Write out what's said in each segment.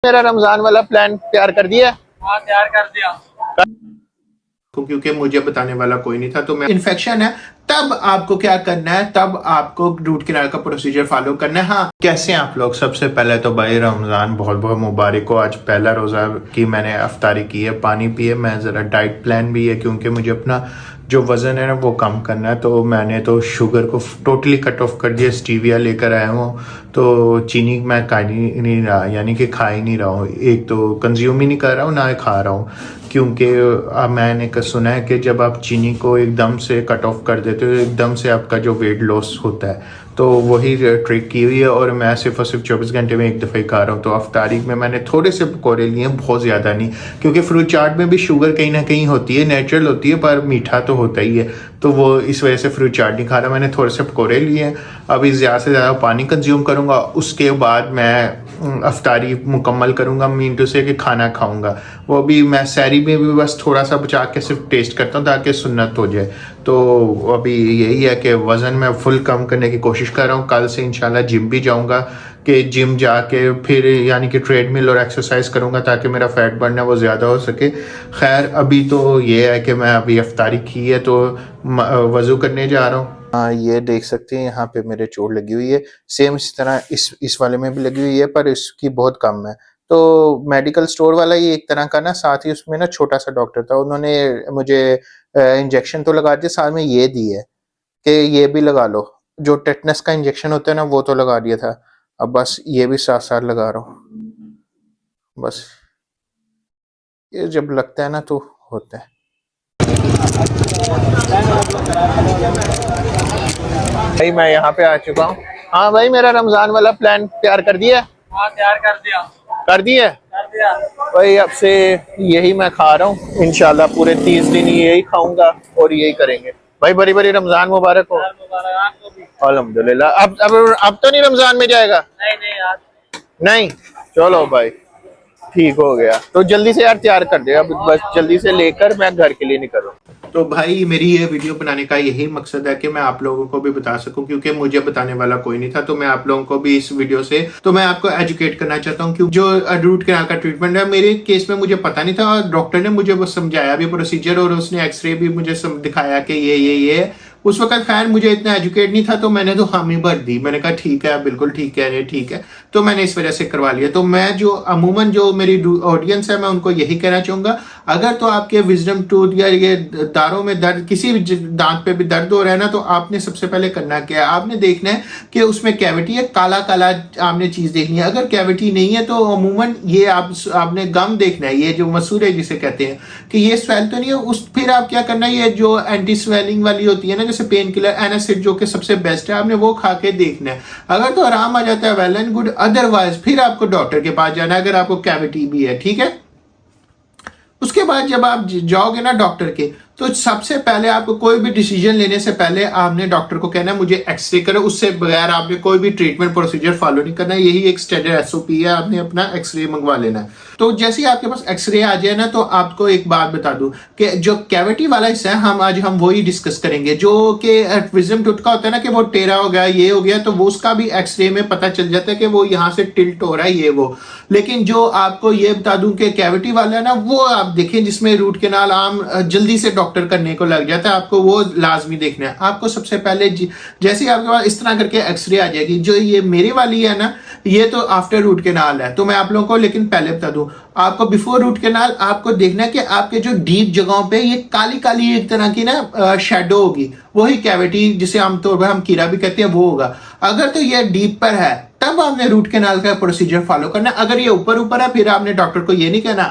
मेरा रमजान वाला प्लान तैयार कर दिया। हाँ, तैयार कर दिया। क्योंकि मुझे बताने वाला कोई नहीं था, तो मैं इन्फेक्शन है तब आपको क्या करना है, तब आपको रूट कैनाल का प्रोसीजर फॉलो करना है। हाँ, कैसे हैं आप लोग? सबसे पहले तो भाई रमज़ान बहुत बहुत मुबारक हो। आज पहला रोज़ा की मैंने अफ्तारी की है, पानी पिए। मैं ज़रा डाइट प्लान भी है क्योंकि मुझे अपना जो वज़न है ना वो कम करना है। तो मैंने तो शुगर को टोटली कट ऑफ कर दिया, स्टीविया लेकर आया हूँ। तो चीनी मैं खा नहीं रहा, यानी कि खा ही नहीं रहा हूँ। एक तो कंज्यूम ही नहीं कर रहा हूँ, ना खा रहा हूँ, क्योंकि मैंने सुना है कि जब आप चीनी को एकदम से कट ऑफ कर देते हो एकदम से आपका जो वेट लॉस होता है। तो वही ट्रिक की हुई है और मैं सिर्फ और सिर्फ 24 घंटे में एक दफ़ा ही खा रहा हूँ। तो अफ्तारी में मैंने थोड़े से पकौड़े लिए हैं, बहुत ज़्यादा नहीं, क्योंकि फ्रूट चाट में भी शुगर कहीं ना कहीं होती है, नेचुरल होती है, पर मीठा तो होता ही है। तो वो इस वजह से फ्रूट चाट नहीं खा रहा। मैंने थोड़े से पकौड़े लिए हैं। अभी ज़्यादा से ज़्यादा पानी कंज्यूम करूँगा, उसके बाद मैं अफ्तारी मुकम्मल करूँगा, मीन टू से कि खाना खाऊँगा। वो भी मैं सहरी में भी बस थोड़ा सा बचा के सिर्फ टेस्ट करता हूँ ताकि सुन्नत हो जाए। तो अभी यही है कि वज़न मैं फुल कम करने की कोशिश कर रहा हूँ। कल से इंशाल्लाह जिम भी जाऊँगा, कि जिम जाके फिर यानी कि ट्रेडमिल और एक्सरसाइज करूँगा ताकि मेरा फैट बढ़ना वो ज़्यादा हो सके। खैर अभी तो ये है कि मैं अभी अफ्तारी की है तो वज़ू करने जा रहा हूँ। हाँ, ये देख सकते हैं यहाँ पे मेरे चोट लगी हुई है। सेम इस तरह इस वाले में भी लगी हुई है, पर इसकी बहुत कम है। तो मेडिकल स्टोर वाला ही एक तरह का ना, साथ ही उसमें ना छोटा सा डॉक्टर था, उन्होंने मुझे इंजेक्शन तो लगा दिया, साथ में ये दी है कि ये भी लगा लो। जो टेटनस का इंजेक्शन होता है ना वो तो लगा दिया था, अब बस ये भी साथ साथ लगा रहा हूँ। बस ये जब लगता है ना तो होता है। भाई मैं यहाँ पे आ चुका हूँ। हाँ भाई, मेरा रमजान वाला प्लान तैयार कर दिया। हाँ, तैयार कर दिया। कर दिया कर दिया। भाई, अब से यही मैं खा रहा हूँ इंशाल्लाह। पूरे 30 दिन यही खाऊंगा और यही करेंगे। भाई बड़ी बड़ी रमजान मुबारक हो। यार, मुबारक आपको भी। अल्हम्दुलिल्लाह। अब तो नहीं रमजान में जाएगा? नहीं नहीं, आज नहीं, चलो भाई ठीक हो गया। तो जल्दी से यार तैयार कर दे, अब बस जल्दी से लेकर मैं घर के लिए निकलूँ। तो भाई मेरी ये वीडियो बनाने का यही मकसद है कि मैं आप लोगों को भी बता सकूं, क्योंकि मुझे बताने वाला कोई नहीं था। तो मैं आप लोगों को भी इस वीडियो से तो मैं आपको एजुकेट करना चाहता हूं, क्योंकि जो रूट कैनाल का ट्रीटमेंट है मेरे केस में मुझे पता नहीं था, और डॉक्टर ने मुझे वो समझाया भी प्रोसीजर, और उसने एक्सरे भी मुझे दिखाया कि ये उस वक्त खैर मुझे इतना एजुकेट नहीं था, तो मैंने तो हामी भर दी। मैंने कहा ठीक है, बिल्कुल ठीक है, ये ठीक है। तो मैंने इस वजह से करवा लिया। तो मैं जो अमूमन जो मेरी ऑडियंस है मैं उनको यही कहना चाहूंगा, अगर तो आपके विजडम टूथ या ये दांतों में दर्द, किसी भी दांत पे भी दर्द हो रहा है ना, तो आपने सबसे पहले करना क्या है, आपने देखना है कि उसमें कैविटी है, काला काला आपने चीज देखनी है। अगर कैविटी नहीं है तो अमूमन ये आपने गम देखना है, ये जो मसूरे जिसे कहते हैं कि ये स्वेल तो नहीं है। उस फिर आप क्या करना है, ये जो एंटी स्वेलिंग वाली होती है ना, जैसे पेन किलर एनासिड जो कि सबसे बेस्ट है, आपने वो खा के देखना है। अगर तो आराम आ जाता है वेल एंड गुड, अदरवाइज फिर आपको डॉक्टर के पास जाना है अगर आपको कैविटी भी है, ठीक है। उसके बाद जब आप जाओगे ना डॉक्टर के, तो सबसे पहले आपको कोई भी डिसीजन लेने से पहले आपने डॉक्टर को कहना है मुझे एक्सरे करो। उससे बगैर आपने कोई भी ट्रीटमेंट प्रोसीजर फॉलो नहीं करना। यही एक स्टैंडर्ड एसओपी है, आपने अपना एक्सरे मंगवा लेना है। तो जैसे ही आपके पास एक्सरे आ जाए ना, तो आपको एक बात बता दूं कि जो कैविटी वाला हिस्सा है हम वही डिस्कस करेंगे। जो कि विजडम टूथ का होता है ना कि वो टेढ़ा हो गया, ये हो गया, तो वो उसका भी एक्सरे में पता चल जाता है कि वो यहाँ से टिल्ट हो रहा है, ये वो। लेकिन जो आपको ये बता दूं कि कैविटी वाला है ना, वो आप देखें जिसमें रूट कैनाल आम जल्दी से डॉक्टर करने को लग जाता है, आपको वो लाजमी देखना है। आपको सबसे पहले जैसे आपके पास इस तरह करके एक्सरे आ जाएगी, जो ये मेरी वाली है ना, ये तो आफ्टर रूट कैनाल है। तो मैं आप लोगों को लेकिन पहले बता दूं, आपको बिफोर रूट कैनाल आपको देखना है कि आपके जो डीप जगहों पे ये काली काली एक तरह की ना शेडो होगी, वही कैविटी जिसे आमतौर पर हम कीड़ा भी कहते हैं, वो होगा। अगर तो ये डीप पर है तब आपने रूट कैनाल का प्रोसीजर फॉलो करना। अगर ये ऊपर ऊपर है फिर आपने डॉक्टर को ये नहीं कहना,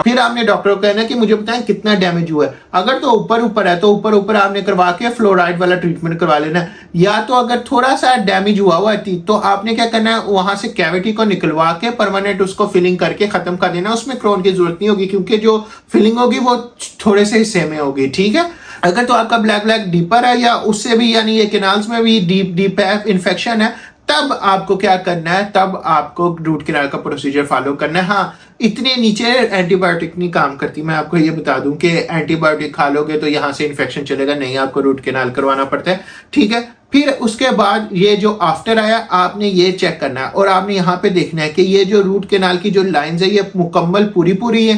फिर आपने डॉक्टर को कहना कि मुझे बताएं कितना डैमेज हुआ है। अगर तो ऊपर ऊपर है तो ऊपर ऊपर आपने करवा के फ्लोराइड वाला ट्रीटमेंट करवा लेना। या तो अगर थोड़ा सा डैमेज हुआ है तो आपने क्या करना है, वहां से कैविटी को निकलवा के परमानेंट उसको फिलिंग करके खत्म कर देना। उसमें क्रोन की जरूरत नहीं होगी, क्योंकि जो फिलिंग होगी वो थोड़े से हिस्से में होगी, ठीक है। अगर तो आपका ब्लैक डीपर है या उससे भी यानी ये कैनाल्स में भी डीप इन्फेक्शन है, तब आपको क्या करना है, तब आपको रूट कैनाल का प्रोसीजर फॉलो करना है। हाँ, इतने नीचे एंटीबायोटिक नहीं काम करती। मैं आपको ये बता दूं कि एंटीबायोटिक खा लोगे तो यहाँ से इन्फेक्शन चलेगा नहीं, आपको रूट कैनाल करवाना पड़ता है, ठीक है। फिर उसके बाद ये जो आफ्टर आया, आपने ये चेक करना है और आपने यहाँ पे देखना है कि ये जो रूट कैनाल की जो लाइंस है ये मुकम्मल पूरी पूरी है,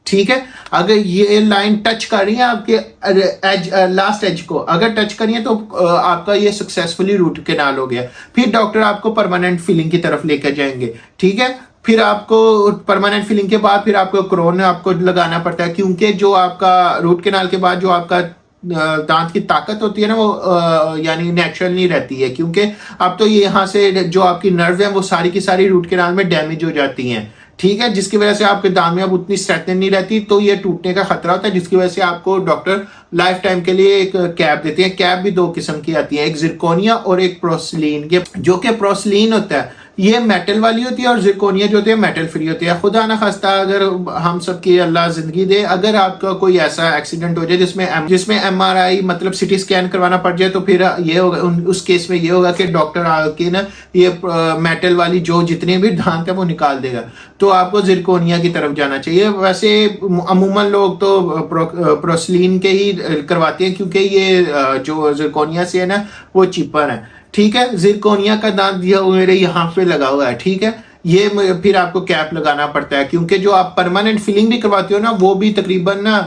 ठीक है। अगर ये लाइन टच कर रही है आपके एज, लास्ट एज को अगर टच करिए तो आपका ये सक्सेसफुली रूट कैनाल हो गया। फिर डॉक्टर आपको परमानेंट फिलिंग की तरफ लेकर जाएंगे, ठीक है। फिर आपको परमानेंट फिलिंग के बाद फिर आपको क्रोन आपको लगाना पड़ता है, क्योंकि जो आपका रूट कैनाल के बाद जो आपका दांत की ताकत होती है ना वो यानी नेचुरल नहीं रहती है, क्योंकि अब तो ये यहाँ से जो आपकी नर्व है वो सारी की सारी रूट कैनाल में डैमेज हो जाती हैं, ठीक है, जिसकी वजह से आपके दांत में अब उतनी स्ट्रेंथ नहीं रहती, तो ये टूटने का खतरा होता है, जिसकी वजह से आपको डॉक्टर लाइफ टाइम के लिए एक कैप देते हैं। कैप भी दो किस्म की आती है, एक जिरकोनिया और एक प्रोसलीन। जो कि प्रोसलीन होता है ये मेटल वाली होती है और जिरकोनिया जो होती है मेटल फ्री होती है। खुदा ना खास्ता अगर हम सबकी अल्लाह जिंदगी दे, अगर आपका कोई ऐसा एक्सीडेंट हो जाए जिसमें MRI मतलब सिटी स्कैन करवाना पड़ जाए, तो फिर ये होगा, उस केस में ये होगा कि डॉक्टर आके ना ये मेटल वाली जो जितने भी दांत है वो निकाल देगा, तो आपको जिरकोनिया की तरफ जाना चाहिए। वैसे अमूमन लोग तो प्रोसलीन के ही करवाते हैं, क्योंकि ये जो जिरकोनिया से है ना वो चीपर है, ठीक है। जिरकोनिया का दांत मेरे यहाँ पे लगा हुआ है, ठीक है। ये फिर आपको कैप लगाना पड़ता है, क्योंकि जो आप परमानेंट फिलिंग भी करवाते हो ना वो भी तकरीबन ना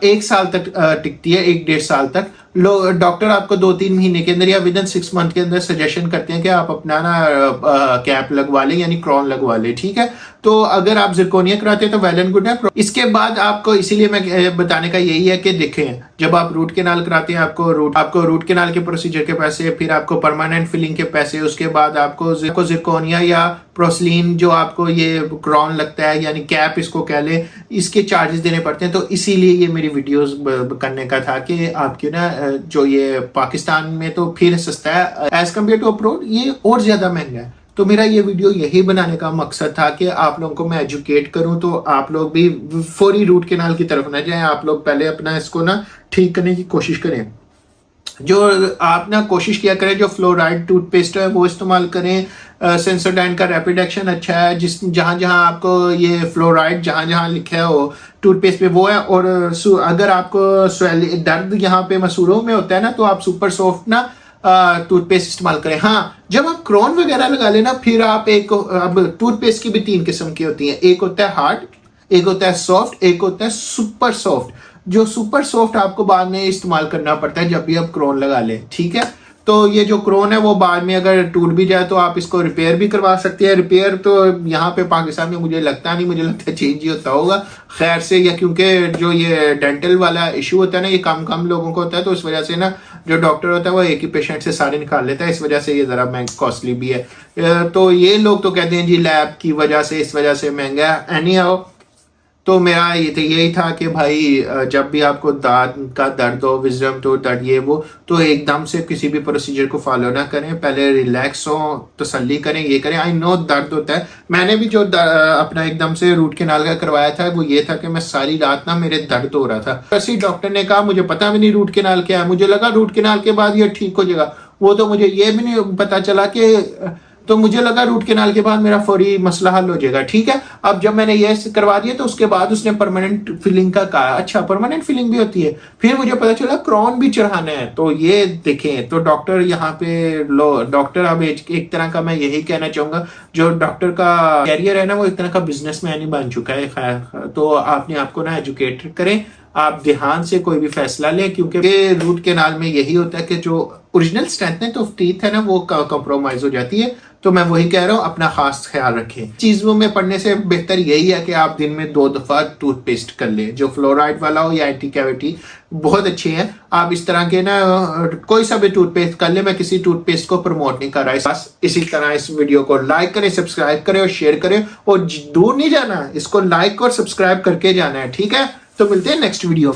1 साल तक टिकती है, 1-1.5 साल तक। डॉक्टर आपको 2-3 महीने के अंदर या विद इन 6 मंथ के अंदर सजेशन करते हैं कि आप अपना ना कैप लगवा लें, यानी क्रॉन लगवा लें, ठीक है। तो अगर आप जिरकोनिया कराते हैं तो वेल एंड गुड है। इसके बाद आपको, इसीलिए मैं बताने का यही है कि देखें, जब आप रूट कैनाल कराते हैं आपको रूट कैनाल के प्रोसीजर के पैसे, फिर आपको परमानेंट फिलिंग के पैसे, उसके बाद आपको जिरकोनिया या प्रोसलीन जो आपको ये क्रॉन लगता है यानी कैप इसको कह ले, इसके चार्जेस देने पड़ते हैं। तो इसीलिए ये मेरी वीडियोस करने का था कि आपकी ना जो ये पाकिस्तान में तो फिर सस्ता है एज कम्पेयर टू अब्रॉड, ये और ज्यादा महंगा है। तो मेरा ये वीडियो यही बनाने का मकसद था कि आप लोगों को मैं एजुकेट करूं, तो आप लोग भी फौरी रूट कैनाल की तरफ ना जाएं, आप लोग पहले अपना इसको ना ठीक करने की कोशिश करें। जो आप ना कोशिश किया करें, जो फ्लोराइड टूथपेस्ट है वो इस्तेमाल करें। सेंसोडाइन का रैपिड एक्शन अच्छा है, जहां जहां आपको ये फ्लोराइड जहां जहां लिखा हो टूथपेस्ट पे वो है। और अगर आपको दर्द यहाँ पे मसूड़ों में होता है ना, तो आप सुपर सॉफ्ट ना टूथपेस्ट इस्तेमाल करें। हाँ, जब आप क्रोन वगैरह लगा लेना, फिर आप अब टूथपेस्ट की भी 3 किस्म की होती है, एक होता है हार्ड, एक होता है सॉफ्ट, एक होता है सुपर सॉफ्ट। जो सुपर सॉफ्ट आपको बाद में इस्तेमाल करना पड़ता है जब भी आप क्रोन लगा लें, ठीक है। तो ये जो क्रोन है वो बाद में अगर टूट भी जाए तो आप इसको रिपेयर भी करवा सकते हैं। रिपेयर तो यहाँ पे पाकिस्तान में मुझे लगता नहीं, मुझे लगता है चेंज ही होता होगा खैर से, या क्योंकि जो ये डेंटल वाला इशू होता है ना ये कम लोगों को होता है, तो इस वजह से ना जो डॉक्टर होता है वो एक ही पेशेंट से सारे निकाल लेता है, इस वजह से ये जरा महंगा कॉस्टली भी है। तो ये लोग तो कहते हैं जी लैब की वजह से इस वजह से महंगा है। एनी हाउ, तो मेरा यही था कि भाई जब भी आपको दांत का दर्द हो, विजडम तो दर्द ये वो, तो एकदम से किसी भी प्रोसीजर को फॉलो ना करें, पहले रिलैक्स हो, तसल्ली करें, ये करें। आई नो दर्द होता है, मैंने भी जो अपना एकदम से रूट कैनाल का करवाया था वो ये था कि मैं सारी रात ना मेरे दर्द हो रहा था। ऐसे डॉक्टर ने कहा, मुझे पता भी नहीं रूट कैनाल क्या है, मुझे लगा रूट कैनाल के बाद ये ठीक हो जाएगा, वो तो मुझे ये भी नहीं पता चला कि, तो मुझे लगा रूट कैनाल के बाद मेरा फौरी मसला हल हो जाएगा, ठीक है। अब जब मैंने ये करवा दिया तो उसके बाद उसने परमानेंट फिलिंग का कहा, अच्छा परमानेंट फिलिंग भी होती है। फिर मुझे पता चला क्रॉन भी चढ़ाना है, तो ये देखें, तो डॉक्टर यहाँ पे डॉक्टर अब एक तरह का मैं यही कहना चाहूंगा, जो डॉक्टर का कैरियर है ना वो एक तरह का बिजनेसमैन ही बन चुका है। खैर, तो आपने आपको ना एजुकेट करें, आप ध्यान से कोई भी फैसला लें, क्योंकि रूट कैनाल में यही होता है कि जो ओरिजिनल स्ट्रेंथ ऑफ टीथ है ना वो कॉम्प्रोमाइज हो जाती है। तो मैं वही कह रहा हूँ, अपना खास ख्याल रखें। चीजों में पढ़ने से बेहतर यही है कि आप दिन में 2 दफा टूथपेस्ट कर लें, जो फ्लोराइड वाला हो या एंटी कैविटी, बहुत अच्छे हैं। आप इस तरह के ना कोई सा भी टूथपेस्ट कर ले, मैं किसी टूथपेस्ट को प्रमोट नहीं कर रहा। बस इसी तरह इस वीडियो को लाइक करें, सब्सक्राइब करें और शेयर करें, और दूर नहीं जाना, इसको लाइक और सब्सक्राइब करके जाना है, ठीक है। तो मिलते हैं नेक्स्ट वीडियो।